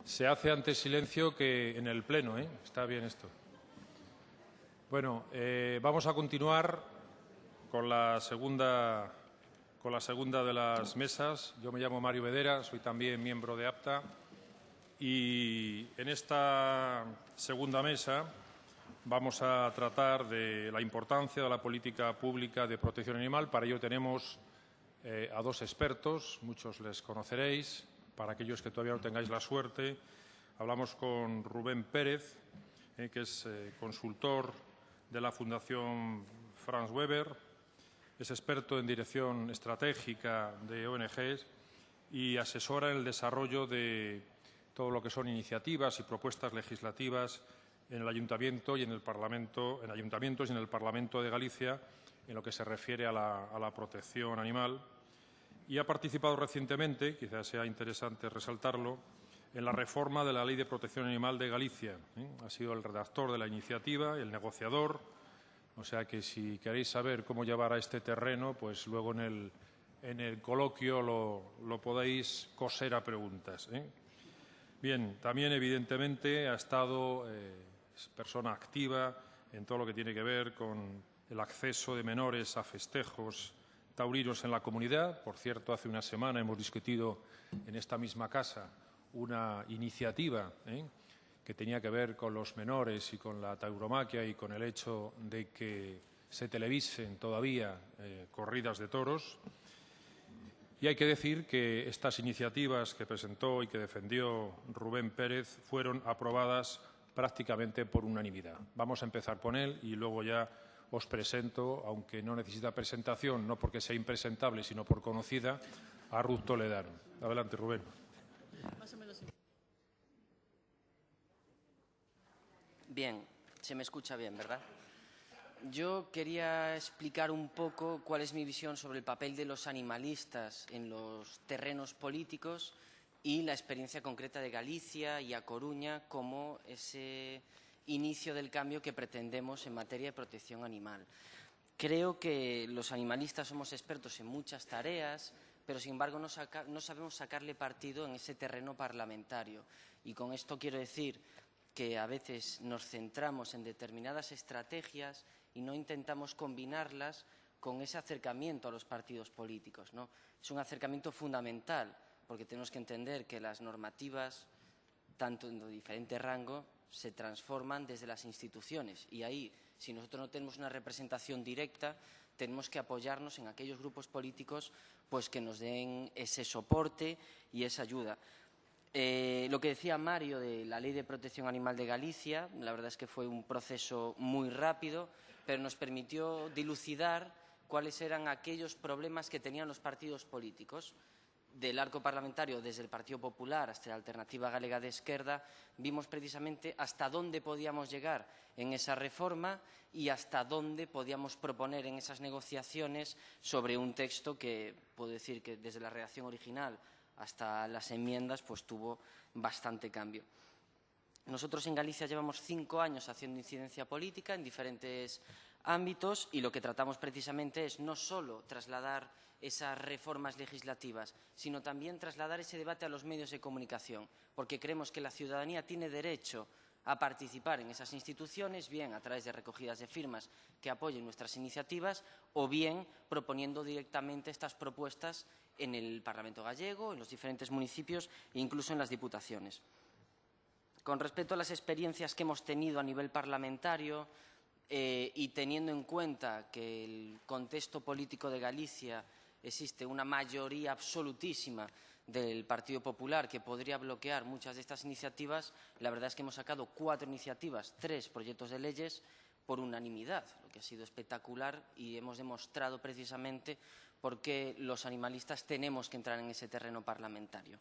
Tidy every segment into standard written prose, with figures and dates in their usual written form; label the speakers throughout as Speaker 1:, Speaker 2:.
Speaker 1: Se hace antes silencio que en el Pleno, ¿eh? Está bien esto. Bueno, vamos a continuar con la segunda de las mesas. Yo me llamo Mario Bedera, soy también miembro de APTA y en esta segunda mesa vamos a tratar de la importancia de la política pública de protección animal. Para ello tenemos a dos expertos, muchos les conoceréis. Para aquellos que todavía no tengáis la suerte, hablamos con Rubén Pérez, que es consultor de la Fundación Franz Weber, es experto en dirección estratégica de ONGs y asesora en el desarrollo de todo lo que son iniciativas y propuestas legislativas en el Ayuntamiento y en el Parlamento, en ayuntamientos y en el Parlamento de Galicia, en lo que se refiere a la protección animal. Y ha participado recientemente, quizás sea interesante resaltarlo, en la reforma de la Ley de Protección Animal de Galicia. Ha sido el redactor de la iniciativa, el negociador. O sea que si queréis saber cómo llevar a este terreno, pues luego en el coloquio lo podéis coser a preguntas. Bien, también evidentemente ha estado persona activa en todo lo que tiene que ver con el acceso de menores a festejos taurinos en la comunidad. Por cierto, hace una semana hemos discutido en esta misma casa una iniciativa que tenía que ver con los menores y con la tauromaquia y con el hecho de que se televisen todavía corridas de toros. Y hay que decir que estas iniciativas que presentó y que defendió Rubén Pérez fueron aprobadas prácticamente por unanimidad. Vamos a empezar por él y luego ya os presento, aunque no necesita presentación, no porque sea impresentable, sino por conocida, a Ruth Toledano. Adelante, Rubén.
Speaker 2: Bien, se me escucha bien, ¿verdad? Yo quería explicar un poco cuál es mi visión sobre el papel de los animalistas en los terrenos políticos y la experiencia concreta de Galicia y A Coruña como ese inicio del cambio que pretendemos en materia de protección animal. Creo que los animalistas somos expertos en muchas tareas, pero sin embargo no sabemos sacarle partido en ese terreno parlamentario. Y con esto quiero decir que a veces nos centramos en determinadas estrategias y no intentamos combinarlas con ese acercamiento a los partidos políticos, ¿no? Es un acercamiento fundamental, porque tenemos que entender que las normativas, tanto en diferente rango, se transforman desde las instituciones y ahí, si nosotros no tenemos una representación directa, tenemos que apoyarnos en aquellos grupos políticos pues, que nos den ese soporte y esa ayuda. Lo que decía Mario de la Ley de Protección Animal de Galicia, la verdad es que fue un proceso muy rápido, pero nos permitió dilucidar cuáles eran aquellos problemas que tenían los partidos políticos. Del arco parlamentario, desde el Partido Popular hasta la Alternativa Galega de Esquerda, vimos precisamente hasta dónde podíamos llegar en esa reforma y hasta dónde podíamos proponer en esas negociaciones sobre un texto que, puedo decir que desde la redacción original hasta las enmiendas, pues tuvo bastante cambio. Nosotros en Galicia llevamos 5 años haciendo incidencia política en diferentes ámbitos y lo que tratamos precisamente es no solo trasladar esas reformas legislativas, sino también trasladar ese debate a los medios de comunicación, porque creemos que la ciudadanía tiene derecho a participar en esas instituciones, bien a través de recogidas de firmas que apoyen nuestras iniciativas o bien proponiendo directamente estas propuestas en el Parlamento gallego, en los diferentes municipios e incluso en las diputaciones. Con respecto a las experiencias que hemos tenido a nivel parlamentario y teniendo en cuenta que el contexto político de Galicia existe una mayoría absolutísima del Partido Popular que podría bloquear muchas de estas iniciativas, la verdad es que hemos sacado 4 iniciativas, 3 proyectos de leyes por unanimidad, lo que ha sido espectacular y hemos demostrado precisamente por qué los animalistas tenemos que entrar en ese terreno parlamentario.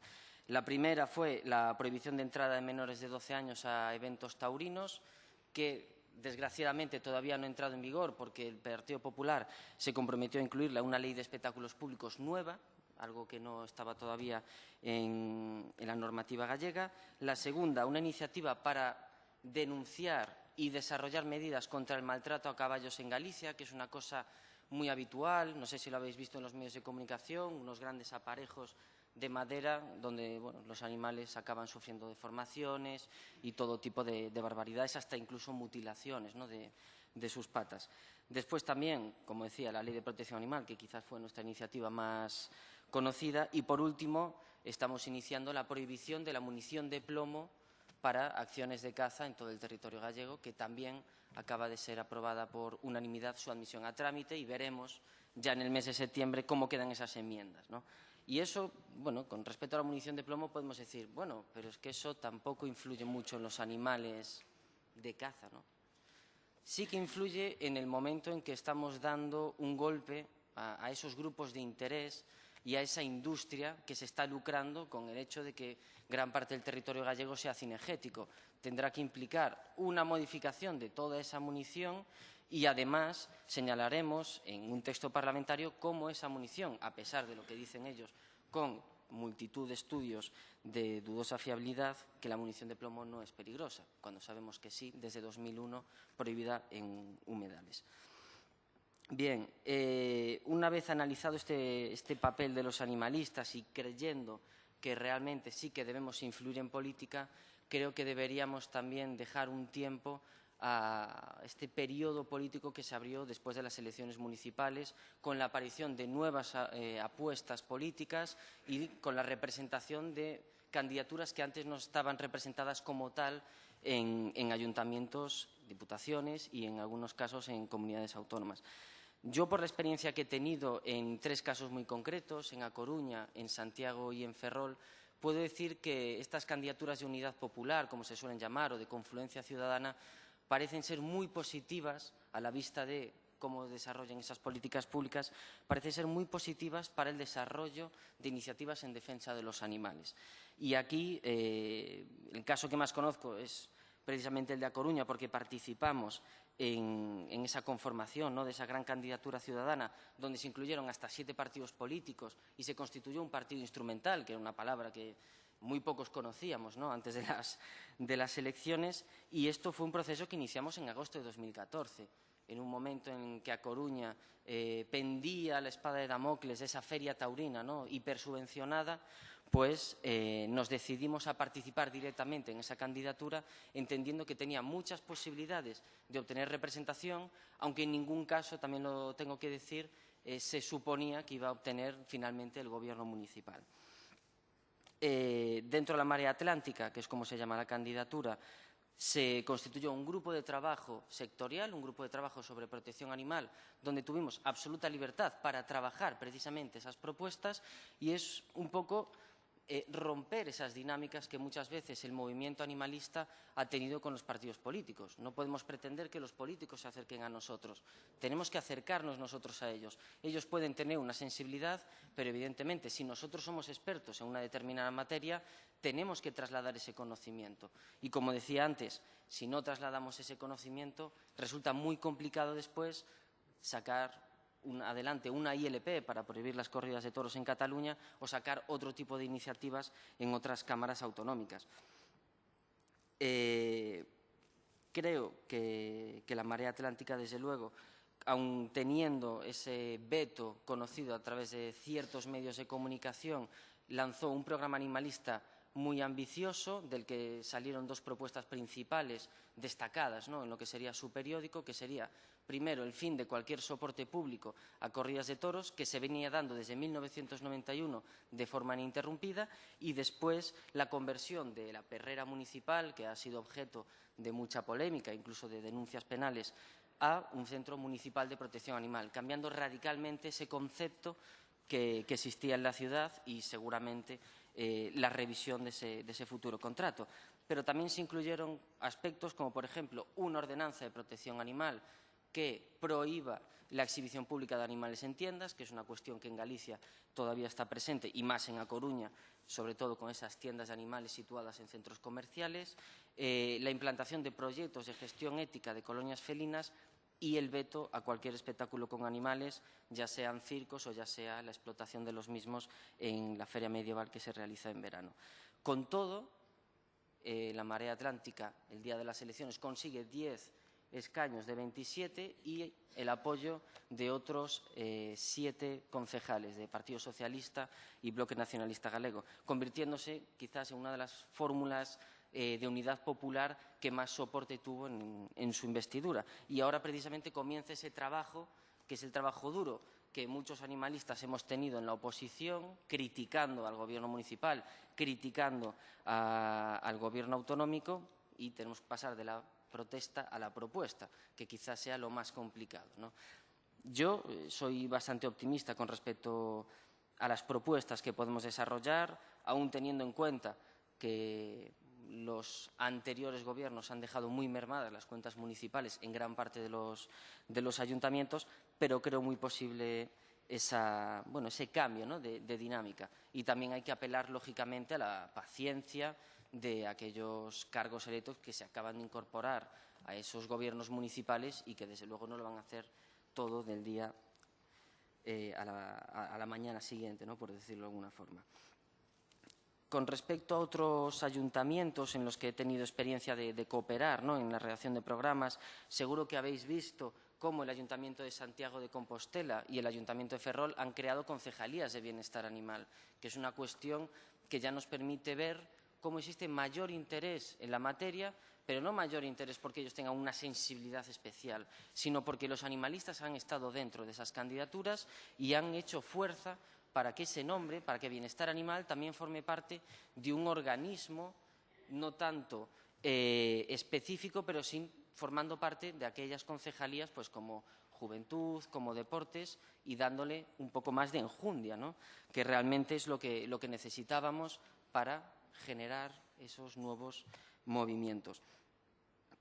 Speaker 2: La primera fue la prohibición de entrada de menores de 12 años a eventos taurinos, que desgraciadamente todavía no ha entrado en vigor porque el Partido Popular se comprometió a incluirla en una ley de espectáculos públicos nueva, algo que no estaba todavía en la normativa gallega. La segunda, una iniciativa para denunciar y desarrollar medidas contra el maltrato a caballos en Galicia, que es una cosa muy habitual, no sé si lo habéis visto en los medios de comunicación, unos grandes aparejos de madera donde bueno, los animales acaban sufriendo deformaciones y todo tipo de barbaridades, hasta incluso mutilaciones, ¿no?, de sus patas. Después también, como decía, la Ley de Protección Animal, que quizás fue nuestra iniciativa más conocida. Y, por último, estamos iniciando la prohibición de la munición de plomo para acciones de caza en todo el territorio gallego, que también acaba de ser aprobada por unanimidad su admisión a trámite, y veremos ya en el mes de septiembre cómo quedan esas enmiendas, ¿no? Y eso, bueno, con respecto a la munición de plomo podemos decir, bueno, pero es que eso tampoco influye mucho en los animales de caza, ¿no? Sí que influye en el momento en que estamos dando un golpe a esos grupos de interés y a esa industria que se está lucrando con el hecho de que gran parte del territorio gallego sea cinegético. Tendrá que implicar una modificación de toda esa munición y, además, señalaremos en un texto parlamentario cómo esa munición, a pesar de lo que dicen ellos, con multitud de estudios de dudosa fiabilidad, que la munición de plomo no es peligrosa, cuando sabemos que sí, desde 2001, prohibida en humedales. Bien, una vez analizado este papel de los animalistas y creyendo que realmente sí que debemos influir en política, creo que deberíamos también dejar un tiempo a este periodo político que se abrió después de las elecciones municipales, con la aparición de nuevas apuestas políticas y con la representación de candidaturas que antes no estaban representadas como tal en ayuntamientos, diputaciones y, en algunos casos, en comunidades autónomas. Yo, por la experiencia que he tenido en 3 casos muy concretos, en A Coruña, en Santiago y en Ferrol, puedo decir que estas candidaturas de unidad popular, como se suelen llamar, o de confluencia ciudadana, parecen ser muy positivas a la vista de cómo desarrollan esas políticas públicas, parecen ser muy positivas para el desarrollo de iniciativas en defensa de los animales. Y aquí, el caso que más conozco es precisamente el de A Coruña, porque participamos en esa conformación, ¿no?, de esa gran candidatura ciudadana, donde se incluyeron hasta 7 partidos políticos y se constituyó un partido instrumental, que era una palabra que muy pocos conocíamos, ¿no?, antes de las elecciones, y esto fue un proceso que iniciamos en agosto de 2014, en un momento en que A Coruña pendía la espada de Damocles, esa feria taurina, ¿no?, hipersubvencionada. Pues nos decidimos a participar directamente en esa candidatura, entendiendo que tenía muchas posibilidades de obtener representación, aunque en ningún caso, también lo tengo que decir, se suponía que iba a obtener finalmente el gobierno municipal. Dentro de la Marea Atlántica, que es como se llama la candidatura, se constituyó un grupo de trabajo sectorial, un grupo de trabajo sobre protección animal, donde tuvimos absoluta libertad para trabajar precisamente esas propuestas, y es un poco romper esas dinámicas que muchas veces el movimiento animalista ha tenido con los partidos políticos. No podemos pretender que los políticos se acerquen a nosotros. Tenemos que acercarnos nosotros a ellos. Ellos pueden tener una sensibilidad, pero evidentemente, si nosotros somos expertos en una determinada materia, tenemos que trasladar ese conocimiento. Y, como decía antes, si no trasladamos ese conocimiento, resulta muy complicado después sacar adelante una ILP para prohibir las corridas de toros en Cataluña o sacar otro tipo de iniciativas en otras cámaras autonómicas. Creo que la Marea Atlántica, desde luego, aun teniendo ese veto conocido a través de ciertos medios de comunicación, lanzó un programa animalista muy ambicioso, del que salieron 2 propuestas principales destacadas, ¿no?, en lo que sería su periódico, que sería, primero, el fin de cualquier soporte público a corridas de toros, que se venía dando desde 1991 de forma ininterrumpida, y después la conversión de la perrera municipal, que ha sido objeto de mucha polémica, incluso de denuncias penales, a un centro municipal de protección animal, cambiando radicalmente ese concepto que existía en la ciudad y seguramente la revisión de ese futuro contrato. Pero también se incluyeron aspectos como, por ejemplo, una ordenanza de protección animal que prohíba la exhibición pública de animales en tiendas, que es una cuestión que en Galicia todavía está presente, y más en A Coruña, sobre todo con esas tiendas de animales situadas en centros comerciales, la implantación de proyectos de gestión ética de colonias felinas y el veto a cualquier espectáculo con animales, ya sean circos o ya sea la explotación de los mismos en la feria medieval que se realiza en verano. Con todo, la Marea Atlántica, el día de las elecciones, consigue 10 escaños de 27 y el apoyo de otros 7 concejales de Partido Socialista y Bloque Nacionalista Galego, convirtiéndose quizás en una de las fórmulas de unidad popular que más soporte tuvo en su investidura. Y ahora precisamente comienza ese trabajo, que es el trabajo duro, que muchos animalistas hemos tenido en la oposición, criticando al Gobierno municipal, criticando al Gobierno autonómico, y tenemos que pasar de la protesta a la propuesta, que quizás sea lo más complicado, ¿no? Yo soy bastante optimista con respecto a las propuestas que podemos desarrollar, aún teniendo en cuenta que los anteriores gobiernos han dejado muy mermadas las cuentas municipales en gran parte de los ayuntamientos, pero creo muy posible ese cambio, ¿no?, de dinámica. Y también hay que apelar, lógicamente, a la paciencia de aquellos cargos electos que se acaban de incorporar a esos gobiernos municipales y que, desde luego, no lo van a hacer todo del día a la mañana siguiente, ¿no?, por decirlo de alguna forma. Con respecto a otros ayuntamientos en los que he tenido experiencia de cooperar, ¿no?, en la redacción de programas, seguro que habéis visto cómo el Ayuntamiento de Santiago de Compostela y el Ayuntamiento de Ferrol han creado concejalías de bienestar animal, que es una cuestión que ya nos permite ver cómo existe mayor interés en la materia, pero no mayor interés porque ellos tengan una sensibilidad especial, sino porque los animalistas han estado dentro de esas candidaturas y han hecho fuerza para que ese nombre, para que Bienestar Animal también forme parte de un organismo no tanto específico, pero sí formando parte de aquellas concejalías, pues como Juventud, como Deportes, y dándole un poco más de enjundia, ¿no?, que realmente es lo que necesitábamos para generar esos nuevos movimientos.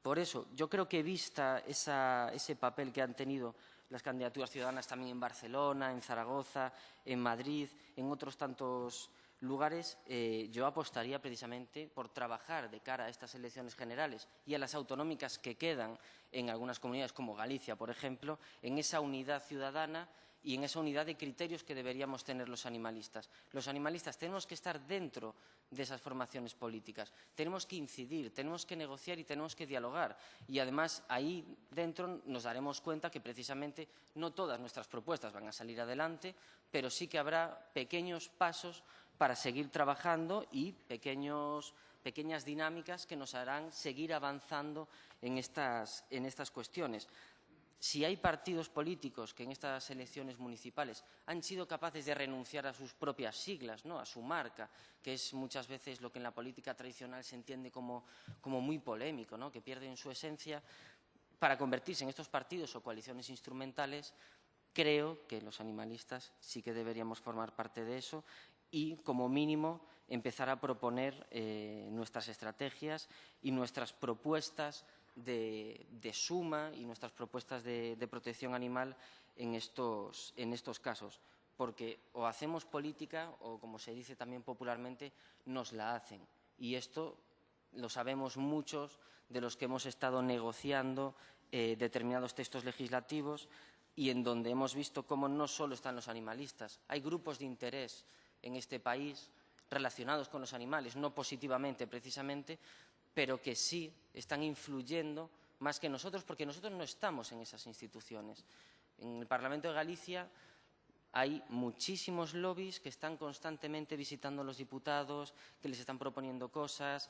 Speaker 2: Por eso, yo creo que vista ese papel que han tenido las candidaturas ciudadanas también en Barcelona, en Zaragoza, en Madrid, en otros tantos lugares, yo apostaría precisamente por trabajar de cara a estas elecciones generales y a las autonómicas que quedan en algunas comunidades, como Galicia, por ejemplo, en esa unidad ciudadana y en esa unidad de criterios que deberíamos tener los animalistas. Los animalistas tenemos que estar dentro de esas formaciones políticas, tenemos que incidir, tenemos que negociar y tenemos que dialogar. Y además ahí dentro nos daremos cuenta que precisamente no todas nuestras propuestas van a salir adelante, pero sí que habrá pequeños pasos para seguir trabajando y pequeñas dinámicas que nos harán seguir avanzando en estas cuestiones. Si hay partidos políticos que en estas elecciones municipales han sido capaces de renunciar a sus propias siglas, ¿no?, a su marca, que es muchas veces lo que en la política tradicional se entiende como muy polémico, ¿no?, que pierden su esencia, para convertirse en estos partidos o coaliciones instrumentales, creo que los animalistas sí que deberíamos formar parte de eso y, como mínimo, empezar a proponer nuestras estrategias y nuestras propuestas de suma y nuestras propuestas de protección animal en estos casos, porque o hacemos política o, como se dice también popularmente, nos la hacen. Y esto lo sabemos muchos de los que hemos estado negociando determinados textos legislativos y en donde hemos visto cómo no solo están los animalistas, hay grupos de interés en este país relacionados con los animales, no positivamente precisamente, pero que sí están influyendo más que nosotros, porque nosotros no estamos en esas instituciones. En el Parlamento de Galicia hay muchísimos lobbies que están constantemente visitando a los diputados, que les están proponiendo cosas.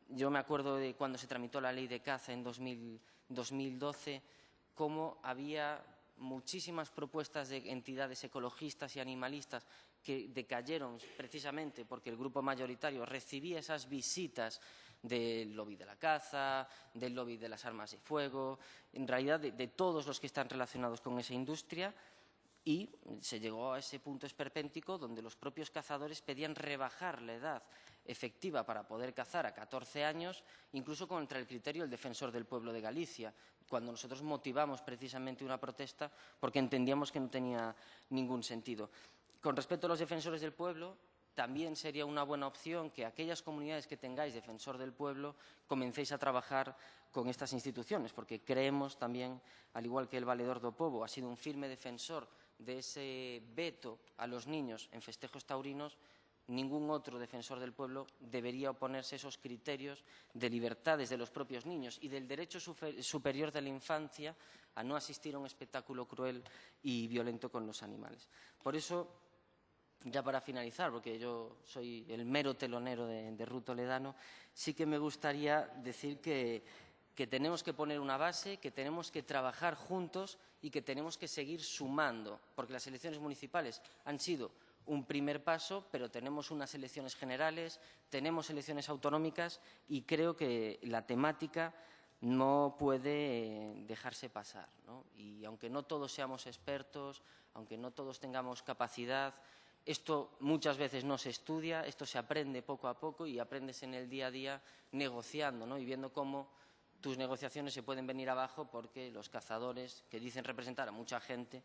Speaker 2: Yo me acuerdo de cuando se tramitó la ley de caza en 2012, cómo había muchísimas propuestas de entidades ecologistas y animalistas que decayeron precisamente porque el grupo mayoritario recibía esas visitas del lobby de la caza, del lobby de las armas de fuego, en realidad de todos los que están relacionados con esa industria, y se llegó a ese punto esperpéntico donde los propios cazadores pedían rebajar la edad efectiva para poder cazar a 14 años, incluso contra el criterio del Defensor del Pueblo de Galicia, cuando nosotros motivamos precisamente una protesta porque entendíamos que no tenía ningún sentido. Con respecto a los defensores del pueblo, también sería una buena opción que aquellas comunidades que tengáis defensor del pueblo comencéis a trabajar con estas instituciones, porque creemos también, al igual que el Valedor do Pobo ha sido un firme defensor de ese veto a los niños en festejos taurinos, ningún otro defensor del pueblo debería oponerse a esos criterios de libertades de los propios niños y del derecho superior de la infancia a no asistir a un espectáculo cruel y violento con los animales. Por eso, ya para finalizar, porque yo soy el mero telonero de Ruth Toledano, sí que me gustaría decir que tenemos que poner una base, que tenemos que trabajar juntos y que tenemos que seguir sumando, porque las elecciones municipales han sido un primer paso, pero tenemos unas elecciones generales, tenemos elecciones autonómicas y creo que la temática no puede dejarse pasar, ¿no? Y aunque no todos seamos expertos, aunque no todos tengamos capacidad, esto muchas veces no se estudia, esto se aprende poco a poco y aprendes en el día a día negociando, ¿no? Y viendo cómo tus negociaciones se pueden venir abajo porque los cazadores, que dicen representar a mucha gente,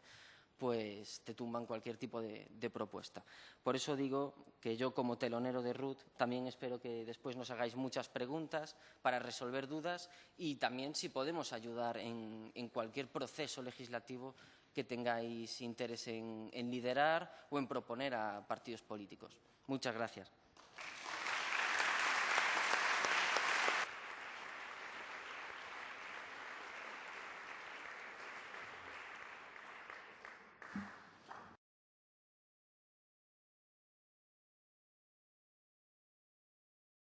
Speaker 2: pues te tumban cualquier tipo de propuesta. Por eso digo que yo, como telonero de Ruth, también espero que después nos hagáis muchas preguntas para resolver dudas y también si podemos ayudar en cualquier proceso legislativo que tengáis interés en liderar o en proponer a partidos políticos. Muchas gracias.